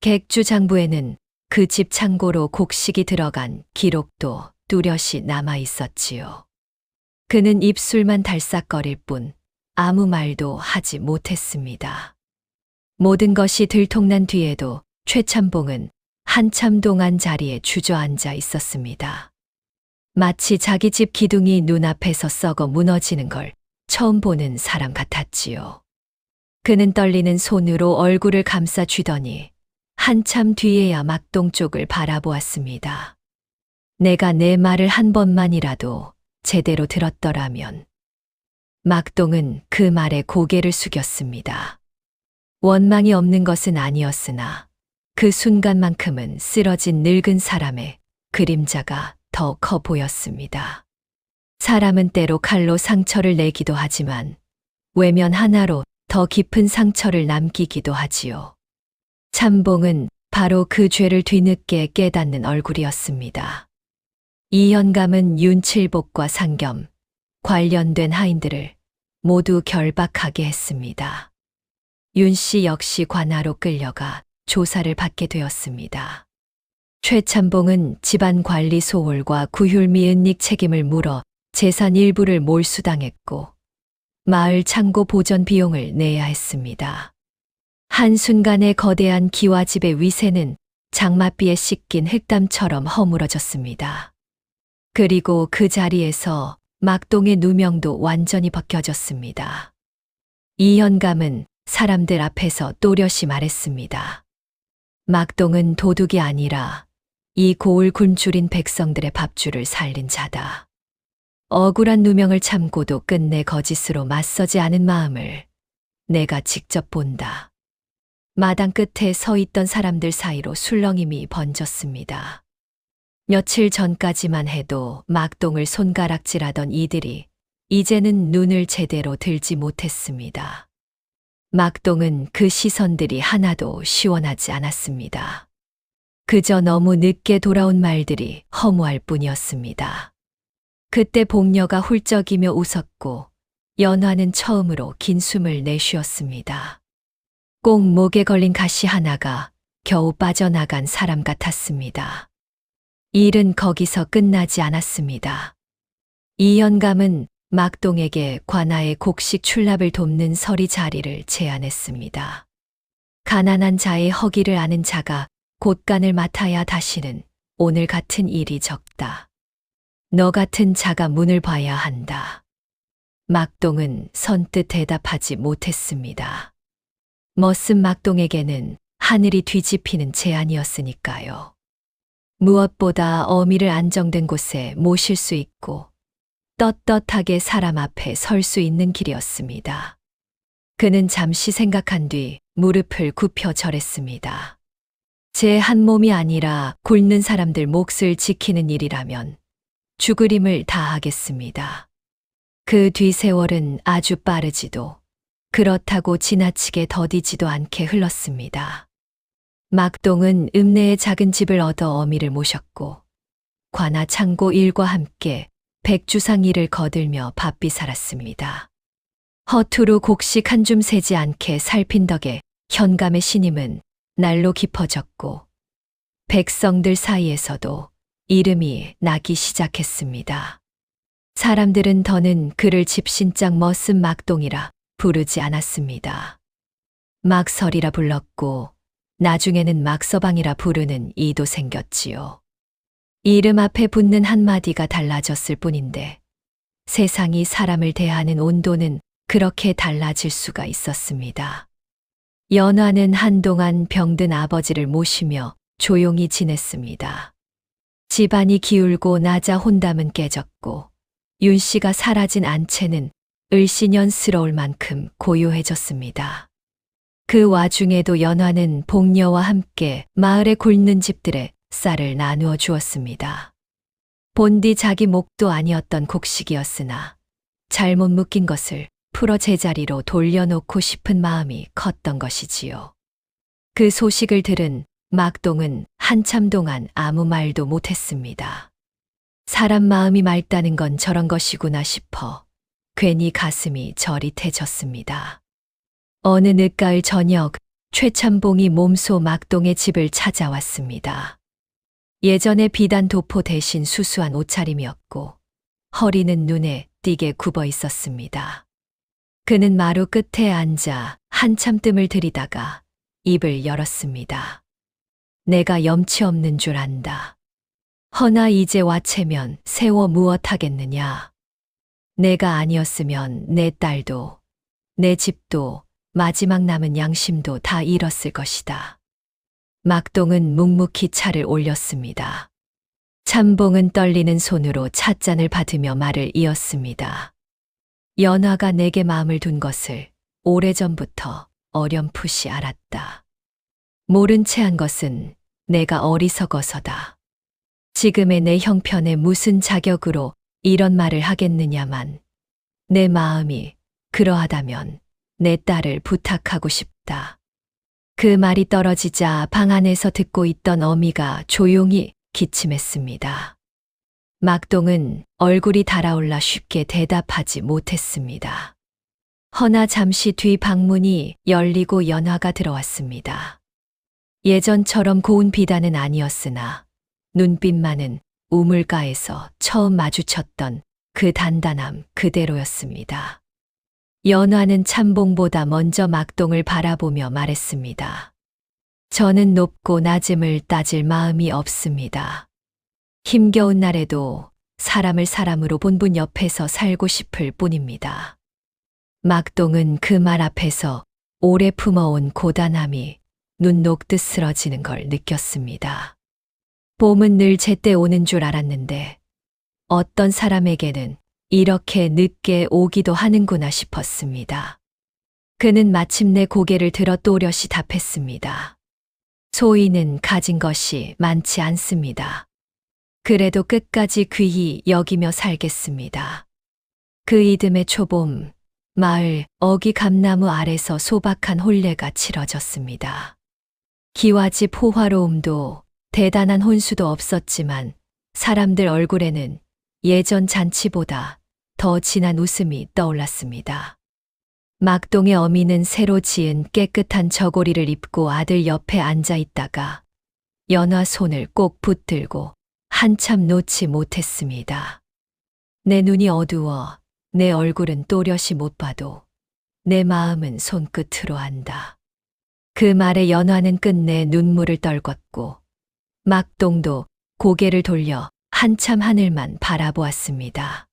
객주 장부에는 그 집 창고로 곡식이 들어간 기록도 뚜렷이 남아 있었지요. 그는 입술만 달싹거릴 뿐 아무 말도 하지 못했습니다. 모든 것이 들통난 뒤에도 최참봉은 한참 동안 자리에 주저앉아 있었습니다. 마치 자기 집 기둥이 눈앞에서 썩어 무너지는 걸 처음 보는 사람 같았지요. 그는 떨리는 손으로 얼굴을 감싸 쥐더니 한참 뒤에야 막동 쪽을 바라보았습니다. 내가 내 말을 한 번만이라도 제대로 들었더라면. 막동은 그 말에 고개를 숙였습니다. 원망이 없는 것은 아니었으나 그 순간만큼은 쓰러진 늙은 사람의 그림자가 더 커 보였습니다. 사람은 때로 칼로 상처를 내기도 하지만 외면 하나로 더 깊은 상처를 남기기도 하지요. 참봉은 바로 그 죄를 뒤늦게 깨닫는 얼굴이었습니다. 이 현감은 윤칠복과 상겸, 관련된 하인들을 모두 결박하게 했습니다. 윤씨 역시 관하로 끌려가 조사를 받게 되었습니다. 최참봉은 집안 관리 소홀과 구휼미 은닉 책임을 물어 재산 일부를 몰수당했고 마을 창고 보전 비용을 내야 했습니다. 한순간에 거대한 기와집의 위세는 장맛비에 씻긴 흙담처럼 허물어졌습니다. 그리고 그 자리에서 막동의 누명도 완전히 벗겨졌습니다. 이 현감은 사람들 앞에서 또렷이 말했습니다. 막동은 도둑이 아니라 이 고을 굶주린 백성들의 밥줄을 살린 자다. 억울한 누명을 참고도 끝내 거짓으로 맞서지 않은 마음을 내가 직접 본다. 마당 끝에 서 있던 사람들 사이로 술렁임이 번졌습니다. 며칠 전까지만 해도 막동을 손가락질하던 이들이 이제는 눈을 제대로 들지 못했습니다. 막동은 그 시선들이 하나도 시원하지 않았습니다. 그저 너무 늦게 돌아온 말들이 허무할 뿐이었습니다. 그때 복녀가 훌쩍이며 웃었고 연화는 처음으로 긴 숨을 내쉬었습니다. 꼭 목에 걸린 가시 하나가 겨우 빠져나간 사람 같았습니다. 일은 거기서 끝나지 않았습니다. 이 현감은 막동에게 관아의 곡식 출납을 돕는 서리 자리를 제안했습니다. 가난한 자의 허기를 아는 자가 곳간을 맡아야 다시는 오늘 같은 일이 적다. 너 같은 자가 문을 봐야 한다. 막동은 선뜻 대답하지 못했습니다. 멋진 막동에게는 하늘이 뒤집히는 제안이었으니까요. 무엇보다 어미를 안정된 곳에 모실 수 있고 떳떳하게 사람 앞에 설 수 있는 길이었습니다. 그는 잠시 생각한 뒤 무릎을 굽혀 절했습니다. 제 한 몸이 아니라 굶는 사람들 몫을 지키는 일이라면 죽을 힘을 다하겠습니다. 그 뒤 세월은 아주 빠르지도 그렇다고 지나치게 더디지도 않게 흘렀습니다. 막동은 읍내의 작은 집을 얻어 어미를 모셨고 관아 창고 일과 함께 백주상 일을 거들며 바삐 살았습니다. 허투루 곡식 한 줌 세지 않게 살핀 덕에 현감의 신임은 날로 깊어졌고 백성들 사이에서도 이름이 나기 시작했습니다. 사람들은 더는 그를 집신장 멋진 막동이라 부르지 않았습니다. 막설이라 불렀고 나중에는 막서방이라 부르는 이도 생겼지요. 이름 앞에 붙는 한마디가 달라졌을 뿐인데 세상이 사람을 대하는 온도는 그렇게 달라질 수가 있었습니다. 연화는 한동안 병든 아버지를 모시며 조용히 지냈습니다. 집안이 기울고 나자 혼담은 깨졌고 윤 씨가 사라진 안채는 을씨년스러울 만큼 고요해졌습니다. 그 와중에도 연화는 복녀와 함께 마을에 굶는 집들의 쌀을 나누어 주었습니다. 본디 자기 몫도 아니었던 곡식이었으나 잘못 묶인 것을 풀어 제자리로 돌려놓고 싶은 마음이 컸던 것이지요. 그 소식을 들은 막동은 한참 동안 아무 말도 못했습니다. 사람 마음이 맑다는 건 저런 것이구나 싶어 괜히 가슴이 저릿해졌습니다. 어느 늦가을 저녁 최참봉이 몸소 막동의 집을 찾아왔습니다. 예전에 비단 도포 대신 수수한 옷차림이었고 허리는 눈에 띄게 굽어 있었습니다. 그는 마루 끝에 앉아 한참 뜸을 들이다가 입을 열었습니다. 내가 염치 없는 줄 안다. 허나 이제 와채면 세워 무엇하겠느냐. 내가 아니었으면 내 딸도 내 집도 마지막 남은 양심도 다 잃었을 것이다. 막동은 묵묵히 차를 올렸습니다. 참봉은 떨리는 손으로 찻잔을 받으며 말을 이었습니다. 연화가 내게 마음을 둔 것을 오래전부터 어렴풋이 알았다. 모른 채 한 것은 내가 어리석어서다. 지금의 내 형편에 무슨 자격으로 이런 말을 하겠느냐만 내 마음이 그러하다면 내 딸을 부탁하고 싶다. 그 말이 떨어지자 방 안에서 듣고 있던 어미가 조용히 기침했습니다. 막동은 얼굴이 달아올라 쉽게 대답하지 못했습니다. 허나 잠시 뒤 방문이 열리고 연화가 들어왔습니다. 예전처럼 고운 비단은 아니었으나 눈빛만은 우물가에서 처음 마주쳤던 그 단단함 그대로였습니다. 연화는 참봉보다 먼저 막동을 바라보며 말했습니다. 저는 높고 낮음을 따질 마음이 없습니다. 힘겨운 날에도 사람을 사람으로 본 분 옆에서 살고 싶을 뿐입니다. 막동은 그 말 앞에서 오래 품어온 고단함이 눈 녹듯 쓰러지는 걸 느꼈습니다. 봄은 늘 제때 오는 줄 알았는데 어떤 사람에게는 이렇게 늦게 오기도 하는구나 싶었습니다. 그는 마침내 고개를 들어 또렷이 답했습니다. 소인은 가진 것이 많지 않습니다. 그래도 끝까지 귀히 여기며 살겠습니다. 그 이듬해 초봄, 마을 어기 감나무 아래서 소박한 혼례가 치러졌습니다. 기와집 호화로움도 대단한 혼수도 없었지만 사람들 얼굴에는 예전 잔치보다 더 진한 웃음이 떠올랐습니다. 막동의 어미는 새로 지은 깨끗한 저고리를 입고 아들 옆에 앉아 있다가 연화 손을 꼭 붙들고 한참 놓지 못했습니다. 내 눈이 어두워 내 얼굴은 또렷이 못 봐도 내 마음은 손끝으로 안다. 그 말에 연화는 끝내 눈물을 떨궜고 막동도 고개를 돌려 한참 하늘만 바라보았습니다.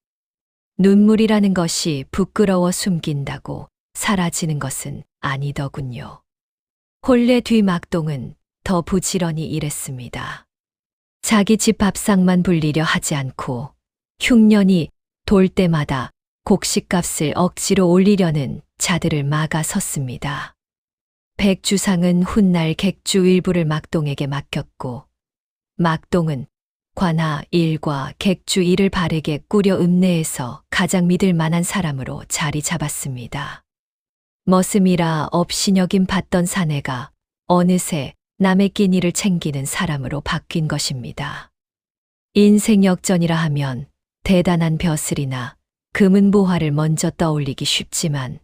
눈물이라는 것이 부끄러워 숨긴다고 사라지는 것은 아니더군요. 혼례 뒤 막동은 더 부지런히 일했습니다. 자기 집 밥상만 불리려 하지 않고 흉년이 돌 때마다 곡식값을 억지로 올리려는 자들을 막아 섰습니다. 백주상은 훗날 객주 일부를 막동에게 맡겼고 막동은 관하 일과 객주 일을 바르게 꾸려 읍내에서 가장 믿을 만한 사람으로 자리 잡았습니다. 머슴이라 업신여김 받던 사내가 어느새 남의 끼니를 챙기는 사람으로 바뀐 것입니다. 인생 역전이라 하면 대단한 벼슬이나 금은보화를 먼저 떠올리기 쉽지만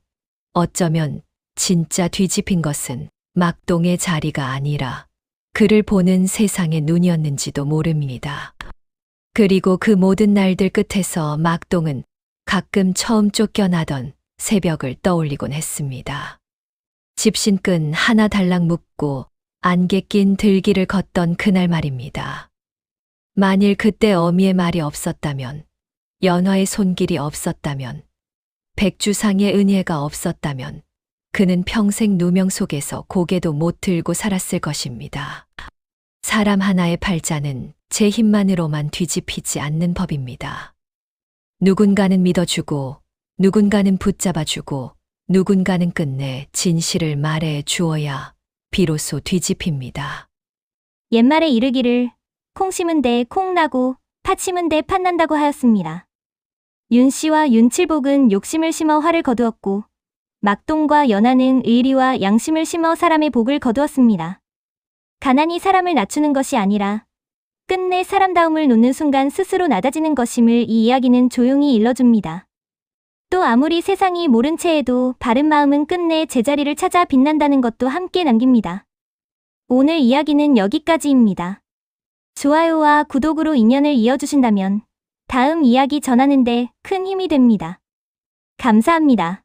어쩌면 진짜 뒤집힌 것은 막동의 자리가 아니라 그를 보는 세상의 눈이었는지도 모릅니다. 그리고 그 모든 날들 끝에서 막동은 가끔 처음 쫓겨나던 새벽을 떠올리곤 했습니다. 집신끈 하나 달랑 묶고 안개 낀 들길을 걷던 그날 말입니다. 만일 그때 어미의 말이 없었다면, 연화의 손길이 없었다면, 백주상의 은혜가 없었다면, 그는 평생 누명 속에서 고개도 못 들고 살았을 것입니다. 사람 하나의 팔자는 제 힘만으로만 뒤집히지 않는 법입니다. 누군가는 믿어주고, 누군가는 붙잡아주고, 누군가는 끝내 진실을 말해 주어야 비로소 뒤집힙니다.
옛말에 이르기를 콩 심은 데 콩 나고 팥 심은 데 팥 난다고 하였습니다. 윤 씨와 윤칠복은 욕심을 심어 화를 거두었고 막동과 연하는 의리와 양심을 심어 사람의 복을 거두었습니다. 가난이 사람을 낮추는 것이 아니라 끝내 사람다움을 놓는 순간 스스로 낮아지는 것임을 이 이야기는 조용히 일러줍니다. 또 아무리 세상이 모른 채해도 바른 마음은 끝내 제자리를 찾아 빛난다는 것도 함께 남깁니다. 오늘 이야기는 여기까지입니다. 좋아요와 구독으로 인연을 이어주신다면 다음 이야기 전하는데 큰 힘이 됩니다. 감사합니다.